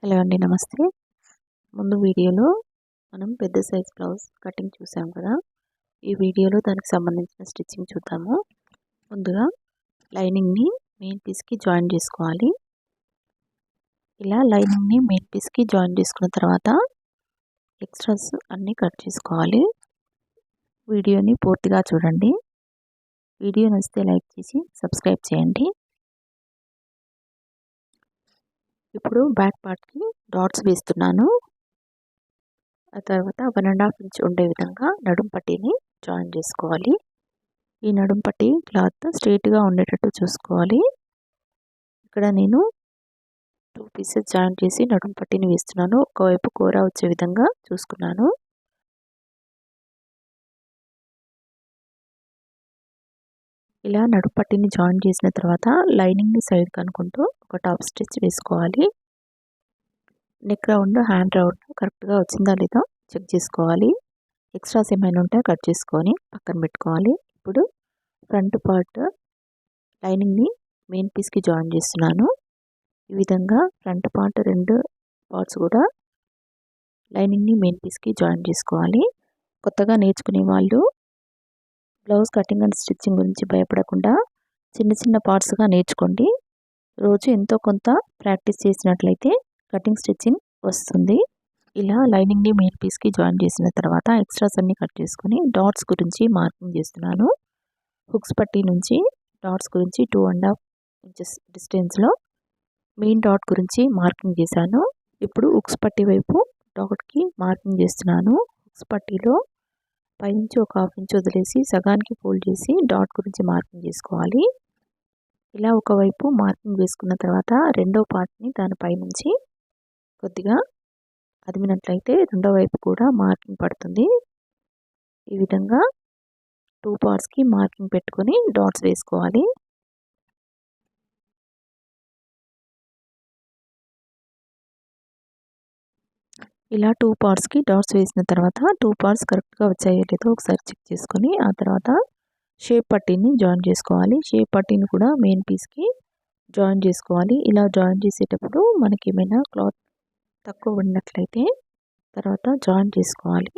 Hello అండి, నమస్తే. ముందు వీడియోలో మనం పెద్ద సైజ్ బ్లౌజ్ కటింగ్ చూసాం కదా. ఈ వీడియోలో దానికి సంబంధించిన స్టిచ్చింగ్ చూద్దాము. ముందుగా లైనింగ్ని మెయిన్ పీస్కి జాయిన్ చేసుకోవాలి. ఇలా లైనింగ్ని మెయిన్ పీస్కి జాయిన్ చేసుకున్న తర్వాత ఎక్స్ట్రాస్ అన్నీ కట్ చేసుకోవాలి. వీడియోని పూర్తిగా చూడండి. వీడియో నచ్చితే లైక్ చేసి సబ్స్క్రైబ్ చేయండి. ఇప్పుడు బ్యాక్ పార్ట్కి డాట్స్ వేస్తున్నాను. ఆ తర్వాత 1.5 ఇంచ్ ఉండే విధంగా నడుం పట్టీని జాయిన్ చేసుకోవాలి. ఈ నడుం పట్టీ క్లాత్ స్ట్రైట్గా ఉండేటట్టు చూసుకోవాలి. ఇక్కడ నేను 2 పీసెస్ జాయిన్ చేసి నడుం పట్టీని వేస్తున్నాను. ఒకవైపు కూర వచ్చే విధంగా చూసుకున్నాను. ఇలా నడుం పట్టీని జాయిన్ చేసిన తర్వాత లైనింగ్ని సైడ్ కనుకుంటూ ఒక టాప్ స్టిచ్ వేసుకోవాలి. నెక్ రౌండ్, హ్యాండ్ రౌండ్ కరెక్ట్గా వచ్చిందా లేదా చెక్ చేసుకోవాలి. ఎక్స్ట్రాస్ ఏమైనా ఉంటే కట్ చేసుకొని పక్కన పెట్టుకోవాలి. ఇప్పుడు ఫ్రంట్ పార్ట్ లైనింగ్ని మెయిన్ పీస్కి జాయిన్ చేస్తున్నాను. ఈ విధంగా ఫ్రంట్ పార్ట్ 2 పార్ట్స్ కూడా లైనింగ్ని మెయిన్ పీస్కి జాయిన్ చేసుకోవాలి. కొత్తగా నేర్చుకునే వాళ్ళు బ్లౌజ్ కటింగ్ అండ్ స్టిచ్చింగ్ గురించి భయపడకుండా చిన్న చిన్న పార్ట్స్గా నేర్చుకోండి. రోజు ఎంతో కొంత ప్రాక్టీస్ చేసినట్లయితే కటింగ్ స్టిచ్చింగ్ వస్తుంది. ఇలా లైనింగ్ని మెయిన్ పీస్కి జాయిన్ చేసిన తర్వాత ఎక్స్ట్రాస్ అన్ని కట్ చేసుకొని డాట్స్ గురించి మార్కింగ్ చేస్తున్నాను. హుక్స్ పట్టీ నుంచి డాట్స్ గురించి 2.5 ఇంచెస్ డిస్టెన్స్లో మెయిన్ డాట్ గురించి మార్కింగ్ చేశాను. ఇప్పుడు హుక్స్ పట్టీ వైపు డాట్కి మార్కింగ్ చేస్తున్నాను. హుక్స్ పట్టీలో పైనుంచి ఒక 1/2 ఇంచ్ వదిలేసి సగానికి ఫోల్డ్ చేసి డాట్ గురించి మార్కింగ్ చేసుకోవాలి. ఇలా ఒకవైపు మార్కింగ్ వేసుకున్న తర్వాత రెండో పార్ట్ని దానిపై నుంచి కొద్దిగా అదిమినట్లయితే రెండో వైపు కూడా మార్కింగ్ పడుతుంది. ఈ విధంగా 2 పార్ట్స్కి మార్కింగ్ పెట్టుకొని డాట్స్ వేసుకోవాలి. ఇలా 2 పార్ట్స్కి డాట్స్ వేసిన తర్వాత 2 పార్ట్స్ కరెక్ట్గా వచ్చాయో లేదో ఒకసారి చెక్ చేసుకొని ఆ తర్వాత షేప్ పట్టీని జాయిన్ చేసుకోవాలి. షేప్ పట్టీని కూడా మెయిన్ పీస్కి జాయిన్ చేసుకోవాలి. ఇలా జాయిన్ చేసేటప్పుడు మనకి ఏమైనా క్లాత్ తక్కువ ఉన్నట్లయితే తర్వాత జాయిన్ చేసుకోవాలి.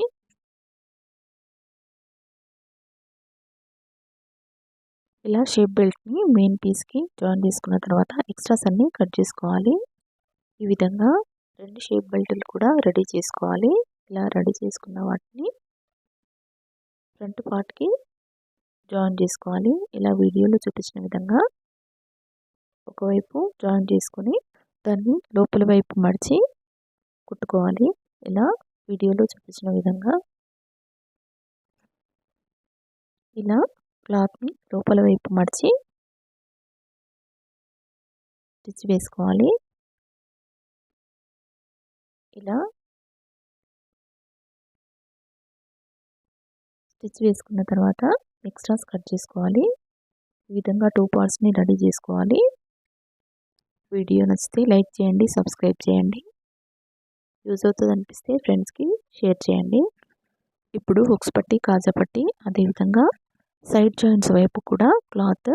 ఇలా షేప్ బెల్ట్ని మెయిన్ పీస్కి జాయిన్ చేసుకున్న తర్వాత ఎక్స్ట్రాస్ అన్నీ కట్ చేసుకోవాలి. ఈ విధంగా 2 షేప్ బెల్ట్లు కూడా రెడీ చేసుకోవాలి. ఇలా రెడీ చేసుకున్న వాటిని ఫ్రంట్ పార్ట్కి జాయిన్ చేసుకోవాలి. ఇలా వీడియోలో చూపించిన విధంగా ఒకవైపు జాయిన్ చేసుకొని దాన్ని లోపల వైపు మడిచి కుట్టుకోవాలి. ఇలా వీడియోలో చూపించిన విధంగా ఇలా క్లాత్ని లోపల వైపు మడిచి స్టిచ్ వేసుకోవాలి. ఇలా స్టిచ్ వేసుకున్న తర్వాత ఎక్స్ట్రాస్ కట్ చేసుకోవాలి. ఈ విధంగా 2 పార్ట్స్ని రెడీ చేసుకోవాలి. వీడియో నచ్చితే లైక్ చేయండి, సబ్స్క్రైబ్ చేయండి. యూజ్ అవుతుంది అనిపిస్తే ఫ్రెండ్స్కి షేర్ చేయండి. ఇప్పుడు హుక్స్ పట్టీ, కాజా పట్టీ అదేవిధంగా సైడ్ జాయింట్స్ వైపు కూడా క్లాత్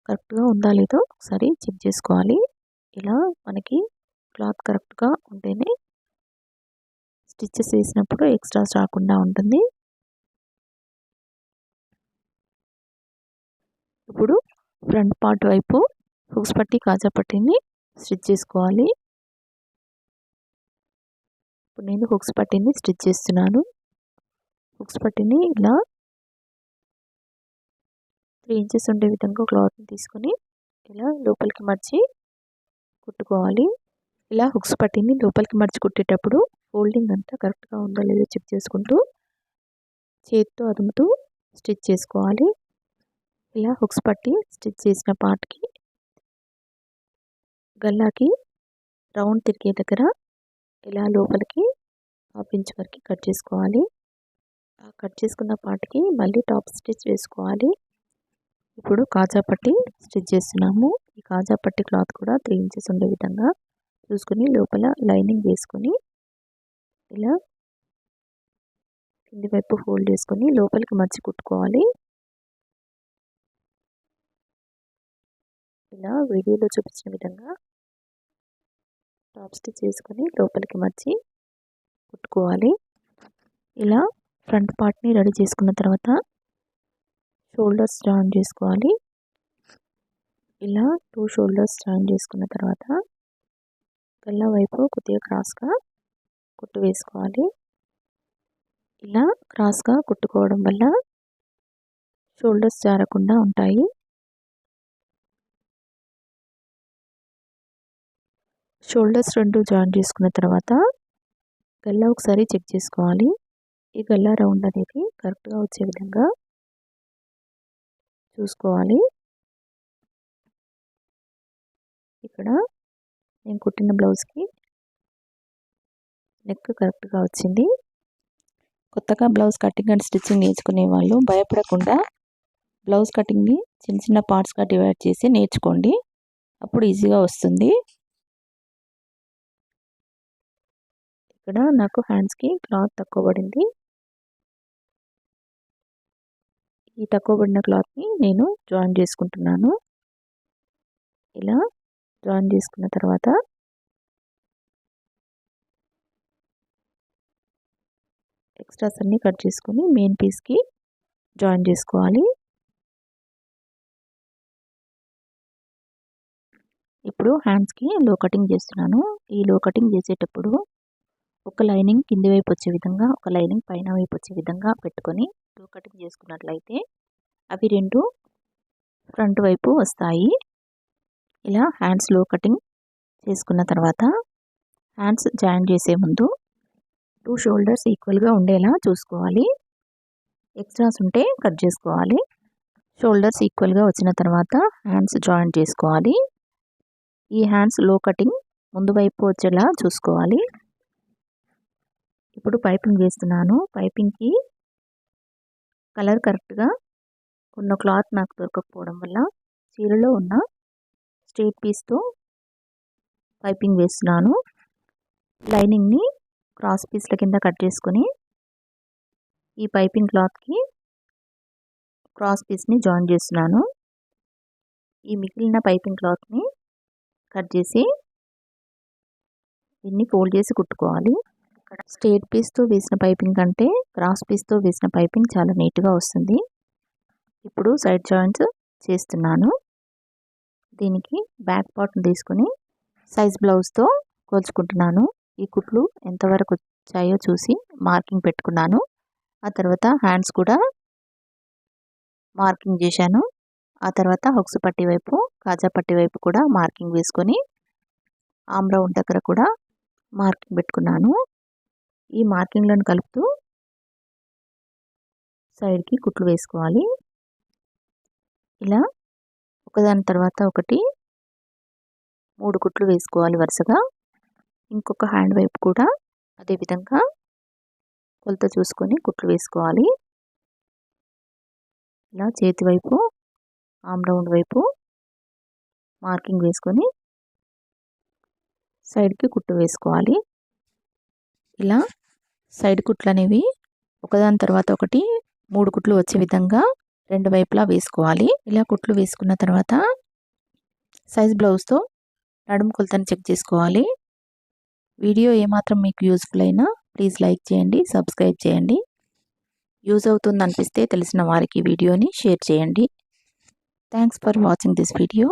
కరెక్ట్గా ఉందా లేదో ఒకసారి చెక్ చేసుకోవాలి. ఇలా మనకి క్లాత్ కరెక్ట్గా ఉంటేనే స్టిచ్చెస్ వేసినప్పుడు ఎక్స్ట్రాస్ రాకుండా ఉంటుంది. ఇప్పుడు ఫ్రంట్ పార్ట్ వైపు హుక్స్ పట్టీ, కాజా పట్టీని స్టిచ్ చేసుకోవాలి. ఇప్పుడు నేను హుక్స్ పట్టీని స్టిచ్ చేస్తున్నాను. హుక్స్ పట్టీని ఇలా 3 ఇంచెస్ ఉండే విధంగా క్లాత్ని తీసుకొని ఇలా లోపలికి మర్చి కుట్టుకోవాలి. ఇలా హుక్స్ పట్టీని లోపలికి మర్చి కుట్టేటప్పుడు ఫోల్డింగ్ అంతా కరెక్ట్గా ఉందో లేదో చెక్ చేసుకుంటూ చేతితో అదుముతూ స్టిచ్ చేసుకోవాలి. ఇలా హుక్స్ పట్టీ స్టిచ్ చేసిన పార్ట్కి గల్లాకి రౌండ్ తిరిగే దగ్గర ఇలా లోపలికి 1/2 ఇంచ్ వరకు కట్ చేసుకోవాలి. ఆ కట్ చేసుకున్న పార్ట్కి మళ్ళీ టాప్ స్టిచ్ వేసుకోవాలి. ఇప్పుడు కాజా పట్టీ స్టిచ్ చేస్తున్నాము. ఈ కాజా పట్టీ క్లాత్ కూడా 3 ఇంచెస్ ఉండే విధంగా చూసుకుని లోపల లైనింగ్ వేసుకొని ఇలా కింది వైపు ఫోల్డ్ చేసుకొని లోపలికి మర్చి కుట్టుకోవాలి. ఇలా వీడియోలో చూపించిన విధంగా టాప్ స్టిచ్ వేసుకొని లోపలికి మర్చి కుట్టుకోవాలి. ఇలా ఫ్రంట్ పార్ట్ని రెడీ చేసుకున్న తర్వాత షోల్డర్స్ జాయిన్ చేసుకోవాలి. ఇలా 2 షోల్డర్స్ జాయిన్ చేసుకున్న తర్వాత గల్లా వైపు కొద్దిగా క్రాస్గా కుట్టు వేసుకోవాలి. ఇలా క్రాస్గా కుట్టుకోవడం వల్ల షోల్డర్స్ జారకుండా ఉంటాయి. షోల్డర్స్ 2 జాయిన్ చేసుకున్న తర్వాత గల్లా ఒకసారి చెక్ చేసుకోవాలి. ఈ గల్లా రౌండ్ అనేది కరెక్ట్గా వచ్చే విధంగా చూసుకోవాలి. ఇక్కడ నేను కుట్టిన బ్లౌజ్కి నెక్ కరెక్ట్గా వచ్చింది. కొత్తగా బ్లౌజ్ కటింగ్ అండ్ స్టిచ్చింగ్ నేర్చుకునే వాళ్ళు భయపడకుండా బ్లౌజ్ కటింగ్ని చిన్న చిన్న పార్ట్స్గా డివైడ్ చేసి నేర్చుకోండి. అప్పుడు ఈజీగా వస్తుంది. ఇక్కడ నాకు హ్యాండ్స్కి క్లాత్ తక్కువ పడింది. ఈ తక్కువ పడిన క్లాత్ని నేను జాయిన్ చేసుకుంటున్నాను. ఇలా జాయిన్ చేసుకున్న తర్వాత ఎక్స్ట్రాస్ అన్నీ కట్ చేసుకొని మెయిన్ పీస్కి జాయిన్ చేసుకోవాలి. ఇప్పుడు హ్యాండ్స్కి లో కటింగ్ చేస్తున్నాను. ఈ లో కటింగ్ చేసేటప్పుడు ఒక లైనింగ్ కింది వైపు వచ్చే విధంగా, ఒక లైనింగ్ పైన వైపు వచ్చే విధంగా పెట్టుకొని లో కటింగ్ చేసుకున్నట్లయితే అవి 2 ఫ్రంట్ వైపు వస్తాయి. ఇలా హ్యాండ్స్ లో కటింగ్ చేసుకున్న తర్వాత హ్యాండ్స్ జాయిన్ చేసే ముందు 2 షోల్డర్స్ ఈక్వల్గా ఉండేలా చూసుకోవాలి. ఎక్స్ట్రాస్ ఉంటే కట్ చేసుకోవాలి. షోల్డర్స్ ఈక్వల్గా వచ్చిన తర్వాత హ్యాండ్స్ జాయిన్ చేసుకోవాలి. ఈ హ్యాండ్స్ లో కటింగ్ ముందు వైపు వచ్చేలా చూసుకోవాలి. ఇప్పుడు పైపింగ్ వేస్తున్నాను. పైపింగ్కి కలర్ కరెక్ట్గా ఉన్న క్లాత్ నాకు దొరకకపోవడం వల్ల చీరలో ఉన్న స్ట్రైట్ పీస్తో పైపింగ్ వేస్తున్నాను. లైనింగ్ని క్రాస్ పీస్ల కింద కట్ చేసుకొని ఈ పైపింగ్ క్లాత్కి క్రాస్ పీస్ని జాయిన్ చేస్తున్నాను. ఈ మిగిలిన పైపింగ్ క్లాత్ని కట్ చేసి దీన్ని ఫోల్డ్ చేసి కుట్టుకోవాలి. ఇక్కడ స్ట్రైట్ పీస్తో వేసిన పైపింగ్ కంటే క్రాస్ పీస్తో వేసిన పైపింగ్ చాలా నీట్గా వస్తుంది. ఇప్పుడు సైడ్ జాయింట్స్ చేస్తున్నాను. దీనికి బ్యాక్ పార్ట్ని తీసుకొని సైజ్ బ్లౌజ్తో కొలుచుకుంటున్నాను. ఈ కుట్లు ఎంతవరకు వచ్చాయో చూసి మార్కింగ్ పెట్టుకున్నాను. ఆ తర్వాత హ్యాండ్స్ కూడా మార్కింగ్ చేశాను. ఆ తర్వాత హుక్స్ పట్టి వైపు, కాజా పట్టి వైపు కూడా మార్కింగ్ వేసుకొని ఆమ్ రౌండ్ దగ్గర కూడా మార్కింగ్ పెట్టుకున్నాను. ఈ మార్కింగ్లను కలుపుతూ సైడ్కి కుట్లు వేసుకోవాలి. ఇలా ఒకదాని తర్వాత ఒకటి 3 కుట్లు వేసుకోవాలి వరుసగా. ఇంకొక హ్యాండ్ వైపు కూడా అదేవిధంగా కొలత చూసుకొని కుట్లు వేసుకోవాలి. ఇలా చేతి వైపు, ఆమ్ రౌండ్ వైపు మార్కింగ్ వేసుకొని సైడ్కి కుట్టు వేసుకోవాలి. ఇలా సైడ్ కుట్లు అనేవి ఒకదాని తర్వాత ఒకటి 3 కుట్లు వచ్చే విధంగా 2 వైపులా వేసుకోవాలి. ఇలా కుట్లు వేసుకున్న తర్వాత సైజ్ బ్లౌజ్తో నడుము కొలతను చెక్ చేసుకోవాలి. వీడియో ఏమాత్రం మీకు యూస్ఫుల్ అయినా ప్లీజ్ లైక్ చేయండి, సబ్స్క్రైబ్ చేయండి. యూజ్ అవుతుంది అనిపిస్తే తెలిసిన వారికి వీడియోని షేర్ చేయండి. Thanks for watching this video.